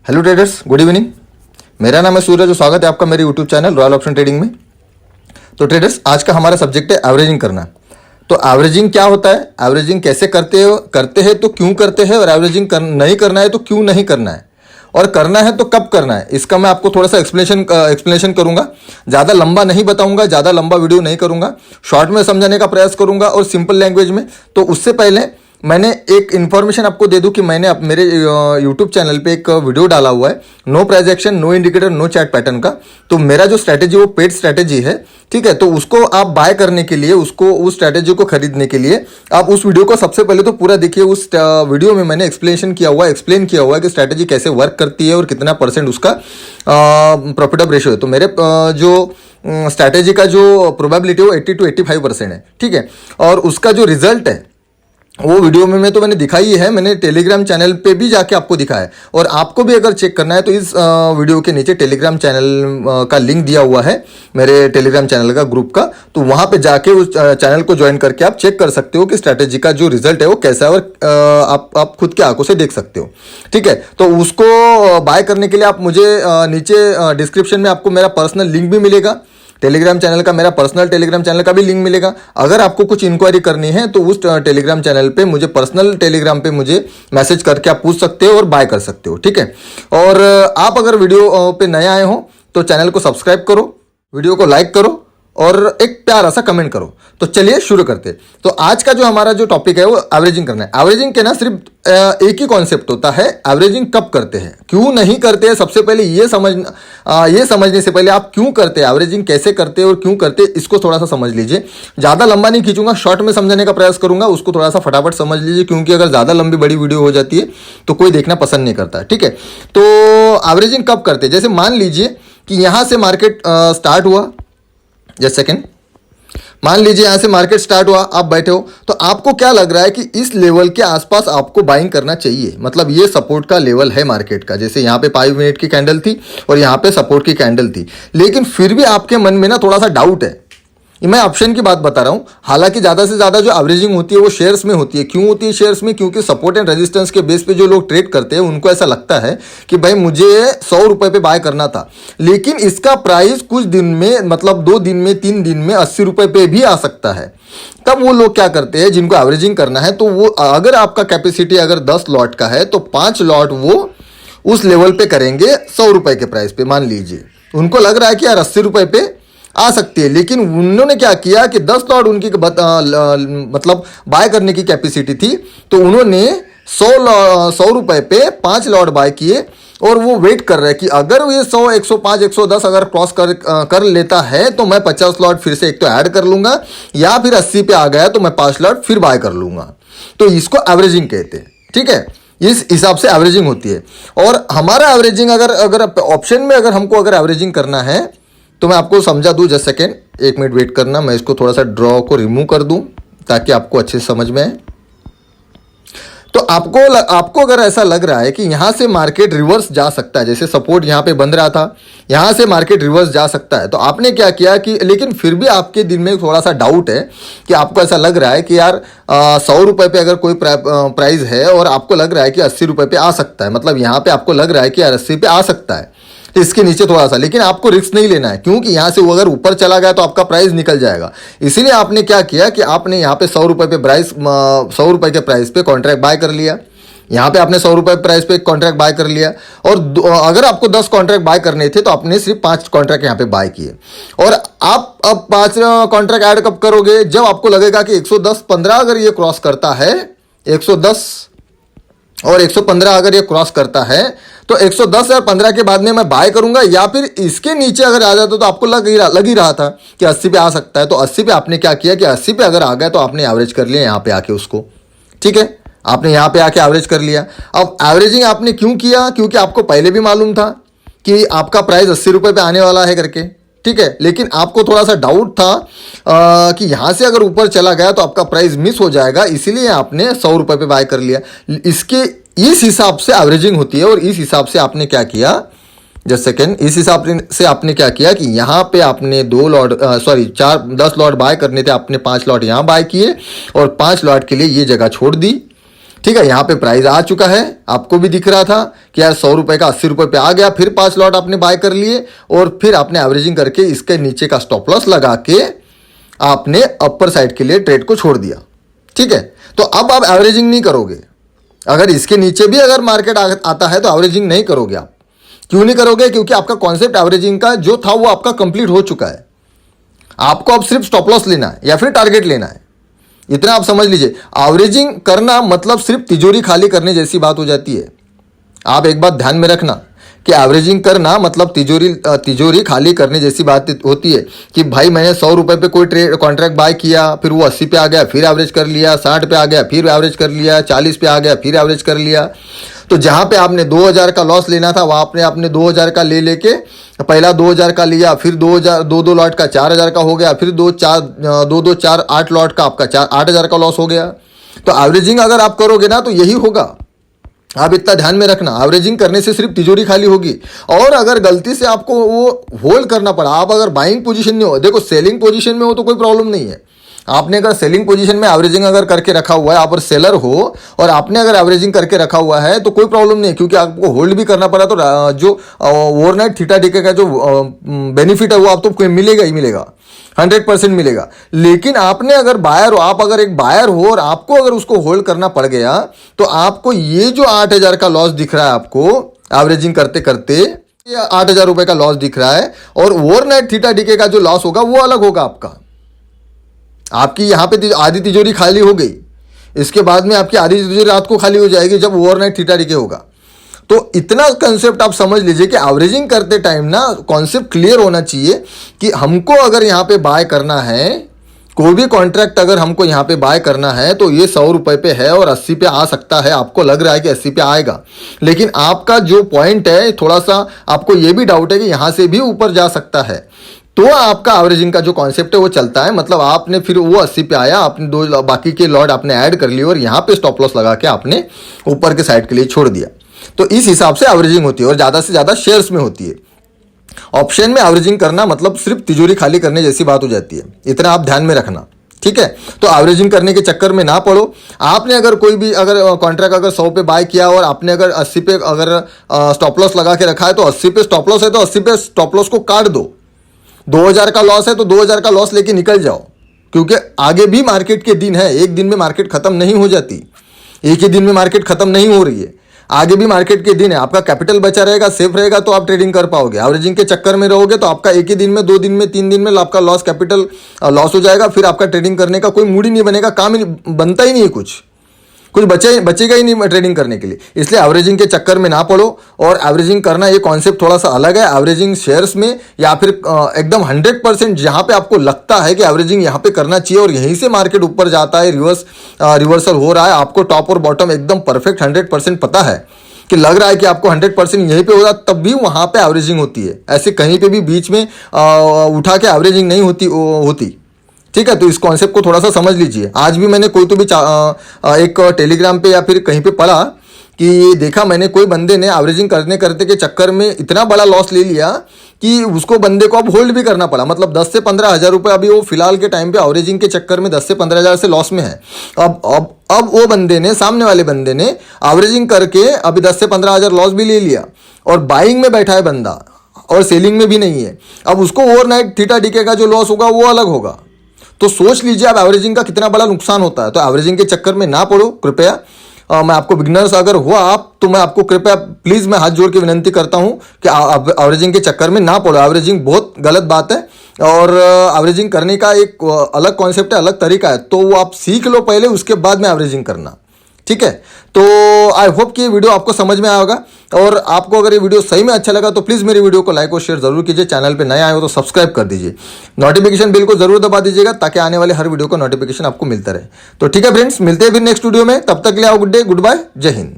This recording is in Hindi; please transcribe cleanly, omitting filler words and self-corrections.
Hello traders, good evening. मेरा नाम है सूरज और स्वागत है आपका मेरे YouTube channel royal option trading में। तो ट्रेडर्स, आज का हमारा सब्जेक्ट है एवरेजिंग करना। तो एवरेजिंग क्या होता है, एवरेजिंग कैसे करते हैं तो क्यों करते हैं, और एवरेजिंग नहीं करना है तो क्यों नहीं करना है, और करना है तो कब करना है, इसका मैं आपको थोड़ा सा एक्सप्लेनेशन करूंगा। ज़्यादा लंबा नहीं बताऊंगा, ज़्यादा लंबा वीडियो नहीं करूंगा, शॉर्ट में समझाने का प्रयास करूंगा और सिंपल लैंग्वेज में। तो उससे पहले मैंने एक इन्फॉर्मेशन आपको दे दूं कि मैंने मेरे यूट्यूब चैनल पे एक वीडियो डाला हुआ है, no price action, no indicator, no chart pattern का। तो मेरा जो स्ट्रैटेजी वो पेड स्ट्रैटेजी है, ठीक है। तो उसको आप बाय करने के लिए, उस स्ट्रैटेजी को खरीदने के लिए आप उस वीडियो को सबसे पहले तो पूरा देखिए। उस वीडियो में मैंने एक्सप्लेन किया हुआ है कि स्ट्रैटेजी कैसे वर्क करती है और कितना परसेंट उसका प्रॉफिट ऑफ रेशियो है। तो मेरे जो स्ट्रैटेजी का जो प्रोबेबिलिटी है वो 80 to 85% है, ठीक है। और उसका जो रिजल्ट है वो वीडियो में मैंने दिखाई है, मैंने टेलीग्राम चैनल पे भी जाके आपको दिखाया है। और आपको भी अगर चेक करना है तो इस वीडियो के नीचे टेलीग्राम चैनल का लिंक दिया हुआ है, मेरे टेलीग्राम चैनल का ग्रुप का। तो वहां पे जाके उस चैनल को ज्वाइन करके आप चेक कर सकते हो कि स्ट्रैटेजी का जो रिजल्ट है वो कैसा है, और आप खुद के आंखों से देख सकते हो, ठीक है। तो उसको बाय करने के लिए आप मुझे नीचे डिस्क्रिप्शन में आपको मेरा पर्सनल लिंक भी मिलेगा, टेलीग्राम चैनल का, मेरा पर्सनल टेलीग्राम चैनल का भी लिंक मिलेगा। अगर आपको कुछ इंक्वायरी करनी है तो उस टेलीग्राम चैनल पे मुझे पर्सनल टेलीग्राम पे मुझे मैसेज करके आप पूछ सकते हो और बाय कर सकते हो, ठीक है। और आप अगर वीडियो पे नए आए हो तो चैनल को सब्सक्राइब करो, वीडियो को लाइक करो और एक प्यारा सा कमेंट करो। तो चलिए शुरू करते हैं। तो आज का जो हमारा जो टॉपिक है वो एवरेजिंग करना है। एवरेजिंग के ना सिर्फ एक ही कॉन्सेप्ट होता है, एवरेजिंग कब करते हैं, क्यों नहीं करते हैं। सबसे पहले ये समझने से पहले आप क्यों करते हैं, एवरेजिंग कैसे करते हैं और क्यों करते हैं, इसको थोड़ा सा समझ लीजिए। ज़्यादा लंबा नहीं खींचूंगा, शॉर्ट में समझाने का प्रयास करूंगा, उसको थोड़ा सा फटाफट समझ लीजिए, क्योंकि अगर ज़्यादा लंबी बड़ी वीडियो हो जाती है तो कोई देखना पसंद नहीं करता, ठीक है। तो एवरेजिंग कब करते हैं, जैसे मान लीजिए कि यहाँ से मार्केट स्टार्ट हुआ, जस्ट सेकेंड, मान लीजिए यहां से मार्केट स्टार्ट हुआ, आप बैठे हो, तो आपको क्या लग रहा है कि इस लेवल के आसपास आपको बाइंग करना चाहिए। मतलब ये सपोर्ट का लेवल है मार्केट का। जैसे यहां पे 5 मिनट की कैंडल थी और यहां पे सपोर्ट की कैंडल थी, लेकिन फिर भी आपके मन में ना थोड़ा सा डाउट है। मैं ऑप्शन की बात बता रहा हूं। हालांकि ज़्यादा से ज़्यादा जो एवरेजिंग होती है वो शेयर्स में होती है। क्यों होती है शेयर्स में, क्योंकि सपोर्ट एंड रेजिस्टेंस के बेस पे जो लोग ट्रेड करते हैं उनको ऐसा लगता है कि भाई मुझे 100 रुपये पे बाय करना था, लेकिन इसका प्राइस कुछ दिन में, मतलब 2 दिन में, 3 दिन में 80 रुपये पे भी आ सकता है। तब वो लोग क्या करते हैं, जिनको एवरेजिंग करना है, तो वो अगर आपका कैपेसिटी अगर 10 लॉट का है तो 5 लॉट वो उस लेवल पे करेंगे 100 रुपये के प्राइस पे। मान लीजिए उनको लग रहा है कि यार 80 रुपये पे आ सकती है, लेकिन उन्होंने क्या किया कि 10 लॉट उनकी मतलब बाय करने की कैपेसिटी थी, तो उन्होंने 100 रुपये पे 5 लॉट बाय किए। और वो वेट कर रहे हैं कि अगर ये 100, 105, 110 अगर क्रॉस कर लेता है तो मैं 50 लॉट फिर से एक तो ऐड कर लूंगा, या फिर 80 पे आ गया तो मैं 5 लॉट फिर बाय कर लूंगा। तो इसको एवरेजिंग कहते हैं, ठीक है। इस हिसाब से एवरेजिंग होती है। और हमारा एवरेजिंग अगर ऑप्शन में अगर हमको अगर एवरेजिंग करना है तो मैं आपको समझा दूं, जस्ट सेकेंड, 1 मिनट वेट करना, मैं इसको थोड़ा सा ड्रॉ को रिमूव कर दूं ताकि आपको अच्छे से समझ में आए। तो आपको अगर ऐसा लग रहा है कि यहां से मार्केट रिवर्स जा सकता है, जैसे सपोर्ट यहां पे बंद रहा था, यहां से मार्केट रिवर्स जा सकता है, तो आपने क्या किया कि, लेकिन फिर भी आपके दिल में थोड़ा सा डाउट है कि आपको ऐसा लग रहा है कि यार 100 रुपये पे अगर कोई प्राइस है और आपको लग रहा है कि 80 रुपये पे आ सकता है, मतलब यहां पे आपको लग रहा है कि यार 80 पे आ सकता है, इसके नीचे थोड़ा सा, लेकिन आपको रिस्क नहीं लेना है, क्योंकि यहां से वो अगर ऊपर चला गया तो आपका प्राइस निकल जाएगा। इसीलिए आपने क्या किया कि आपने यहां पे 100 रुपये पे 100 रुपये के प्राइस पे कॉन्ट्रैक्ट बाय कर लिया। यहां पे आपने 100 रुपये प्राइस पे कॉन्ट्रैक्ट बाय कर लिया, और अगर आपको 10 कॉन्ट्रैक्ट बाय करने थे तो आपने सिर्फ 5 कॉन्ट्रैक्ट यहां पे बाय किए। और आप अब 5 कॉन्ट्रैक्ट ऐड कब करोगे, जब आपको लगेगा कि 110.15 अगर ये क्रॉस करता है, 110 और 115 अगर ये क्रॉस करता है तो 110 और 15 के बाद में मैं बाय करूंगा, या फिर इसके नीचे अगर आ जाता तो आपको लग ही रहा था कि 80 पे आ सकता है। तो 80 पे आपने क्या किया कि 80 पे अगर आ गया तो आपने एवरेज कर लिया यहाँ पे आके उसको, ठीक है। आपने यहाँ पे आके एवरेज कर लिया। अब एवरेजिंग आपने क्यों किया, क्योंकि आपको पहले भी मालूम था कि आपका प्राइस 80 रुपये पे आने वाला है करके, ठीक है। लेकिन आपको थोड़ा सा डाउट था कि यहां से अगर ऊपर चला गया तो आपका प्राइस मिस हो जाएगा, इसीलिए आपने 100 रुपये पे बाय कर लिया। इस हिसाब से एवरेजिंग होती है। और इस हिसाब से आपने क्या किया, जस्ट सेकेंड, इस हिसाब से आपने क्या किया कि यहां पे आपने 10 लॉट बाय करने थे, आपने 5 लॉट यहां बाय किए और 5 लॉट के लिए ये जगह छोड़ दी, ठीक है, यहाँ पे प्राइस आ चुका है, आपको भी दिख रहा था कि यार 100 रुपए का 80 रुपए पे आ गया, फिर 5 लॉट आपने बाय कर लिए और फिर आपने एवरेजिंग करके इसके नीचे का स्टॉप लॉस लगा के आपने अपर साइड के लिए ट्रेड को छोड़ दिया। ठीक है, तो अब आप एवरेजिंग नहीं करोगे, अगर इसके नीचे भी अगर मार्केट आता है तो एवरेजिंग नहीं करोगे आप। क्यों नहीं करोगे? क्योंकि आपका कॉन्सेप्ट एवरेजिंग का जो था वो आपका कंप्लीट हो चुका है। आपको अब सिर्फ स्टॉप लॉस लेना है या फिर टारगेट लेना है, इतना आप समझ लीजिए। एवरेजिंग करना मतलब सिर्फ तिजोरी खाली करने जैसी बात हो जाती है। आप एक बात ध्यान में रखना कि एवरेजिंग करना मतलब तिजोरी खाली करने जैसी बात होती है कि भाई मैंने 100 रुपए पे कोई ट्रेड कॉन्ट्रैक्ट बाय किया, फिर वो 80 पे आ गया, फिर एवरेज कर लिया, 60 पे आ गया, फिर एवरेज कर लिया, 40 पे आ गया, फिर एवरेज कर लिया। तो जहां पे आपने 2000 का लॉस लेना था वहां आपने अपने 2000 का ले लेके पहला 2000 का लिया, फिर 2000 दो लॉट का 4000 का हो गया, फिर 4 8 लॉट का आपका 8000 का लॉस हो गया। तो एवरेजिंग अगर आप करोगे ना तो यही होगा। आप इतना ध्यान में रखना, एवरेजिंग करने से सिर्फ तिजोरी खाली होगी। और अगर गलती से आपको वो होल्ड करना पड़ा, आप अगर बाइंग पोजीशन में हो, देखो सेलिंग पोजीशन में हो तो कोई प्रॉब्लम नहीं है। आपने अगर सेलिंग पोजीशन में एवरेजिंग अगर करके रखा हुआ है, आप और सेलर हो और आपने अगर एवरेजिंग करके रखा हुआ है तो कोई प्रॉब्लम नहीं है, क्योंकि आपको होल्ड भी करना पड़ा तो जो ओवरनाइट थीटा डीके का जो बेनिफिट है वो आपको मिलेगा ही मिलेगा, 100% मिलेगा। लेकिन आपने अगर बायर हो, आप अगर एक बायर हो और आपको अगर उसको होल्ड करना पड़ गया तो आपको ये जो 8000 का लॉस दिख रहा है, आपको एवरेजिंग करते करते 8000 रुपए का लॉस दिख रहा है और ओवरनाइट थीटा डीके का जो लॉस होगा वो अलग होगा आपका। आपकी यहां पे आधी तिजोरी खाली हो गई, इसके बाद में आपकी आधी तिजोरी रात को खाली हो जाएगी जब ओवरनाइट थीटा डीके होगा। तो इतना कंसेप्ट आप समझ लीजिए कि एवरेजिंग करते टाइम ना कॉन्सेप्ट क्लियर होना चाहिए कि हमको अगर यहाँ पे बाय करना है, कोई भी कॉन्ट्रैक्ट अगर हमको यहाँ पे बाय करना है तो ये 100 रुपए पे है और 80 पे आ सकता है। आपको लग रहा है कि 80 पे आएगा, लेकिन आपका जो पॉइंट है थोड़ा सा आपको ये भी डाउट है कि यहाँ से भी ऊपर जा सकता है। तो आपका एवरेजिंग का जो कॉन्सेप्ट है वो चलता है, मतलब आपने फिर वो 80 पे आया, आपने दो बाकी के लॉट आपने ऐड कर लिए और यहाँ पे स्टॉप लॉस लगा के आपने ऊपर के साइड के लिए छोड़ दिया। तो इस हिसाब से एवरेजिंग होती है और ज्यादा से ज्यादा शेयर्स में होती है। ऑप्शन में एवरेजिंग करना मतलब सिर्फ तिजोरी खाली करने जैसी बात हो जाती है, इतना आप ध्यान में रखना। ठीक है, तो एवरेजिंग करने के चक्कर में ना पड़ो। आपने अगर कोई भी अगर कॉन्ट्रैक्ट अगर 100 पे बाय किया और आपने अगर 80 पे अगर स्टॉप लॉस लगा के रखा है तो 80 पे स्टॉप लॉस है तो 80 पे स्टॉप लॉस को काट दो। 2000 का लॉस है तो 2000 का लॉस लेके निकल जाओ, क्योंकि आगे भी मार्केट के दिन है, एक दिन में मार्केट खत्म नहीं हो जाती, एक ही दिन में मार्केट खत्म नहीं हो रही है, आगे भी मार्केट के दिन है। आपका कैपिटल बचा रहेगा, सेफ रहेगा तो आप ट्रेडिंग कर पाओगे। एवरेजिंग के चक्कर में रहोगे तो आपका एक ही दिन में, 2 दिन में, 3 दिन में आपका लॉस कैपिटल लॉस हो जाएगा, फिर आपका ट्रेडिंग करने का कोई मूड ही नहीं बनेगा, काम ही बनता ही नहीं है, कुछ बचेगा ही नहीं ट्रेडिंग करने के लिए। इसलिए एवरेजिंग के चक्कर में ना पड़ो। और एवरेजिंग करना ये कॉन्सेप्ट थोड़ा सा अलग है। एवरेजिंग शेयर्स में या फिर एकदम 100% जहां पे आपको लगता है कि एवरेजिंग यहां पे करना चाहिए और यहीं से मार्केट ऊपर जाता है, रिवर्सल हो रहा है, आपको टॉप और बॉटम एकदम परफेक्ट 100% पता है कि लग रहा है कि आपको 100% यहीं पे होगा, तब भी वहां पे एवरेजिंग होती है। ऐसे कहीं पे भी बीच में उठा के एवरेजिंग नहीं होती। ठीक है, तो इस कॉन्सेप्ट को थोड़ा सा समझ लीजिए। आज भी मैंने कोई तो भी एक टेलीग्राम पे या फिर कहीं पे पढ़ा कि देखा मैंने कोई बंदे ने एवरेजिंग करने करते के चक्कर में इतना बड़ा लॉस ले लिया कि उसको बंदे को अब होल्ड भी करना पड़ा। मतलब 10 से 15 हज़ार रुपये अभी वो फिलहाल के टाइम पे एवरेजिंग के चक्कर में 10 से 15 हज़ार से लॉस में है। अब वो बंदे ने, सामने वाले बंदे ने एवरेजिंग करके अभी 10 से 15 हज़ार लॉस भी ले लिया और बाइंग में बैठा है बंदा और सेलिंग में भी नहीं है। अब उसको ओवरनाइट थीटा डीके का जो लॉस होगा वो अलग होगा। तो सोच लीजिए आप एवरेजिंग का कितना बड़ा नुकसान होता है। तो एवरेजिंग के चक्कर में ना पड़ो कृपया। मैं आपको बिगनर्स अगर हुआ आप तो मैं आपको कृपया प्लीज़ मैं हाथ जोड़ के विनंती करता हूं कि एवरेजिंग के चक्कर में ना पड़ो। एवरेजिंग बहुत गलत बात है और एवरेजिंग करने का एक अलग कॉन्सेप्ट है, अलग तरीका है। तो वो आप सीख लो पहले, उसके बाद में एवरेजिंग करना। ठीक है, तो आई होप कि ये वीडियो आपको समझ में आएगा। और आपको अगर ये वीडियो सही में अच्छा लगा तो प्लीज़ मेरी वीडियो को लाइक और शेयर जरूर कीजिए। चैनल पे नए आए हो तो सब्सक्राइब कर दीजिए, नोटिफिकेशन बिल को जरूर दबा दीजिएगा ताकि आने वाले हर वीडियो का नोटिफिकेशन आपको मिलता रहे। तो ठीक है फ्रेंड्स, मिलते हैं फिर नेक्स्ट वीडियो में। तब तक के लिए आओ, गुड डे, गुड बाय, जय हिंद।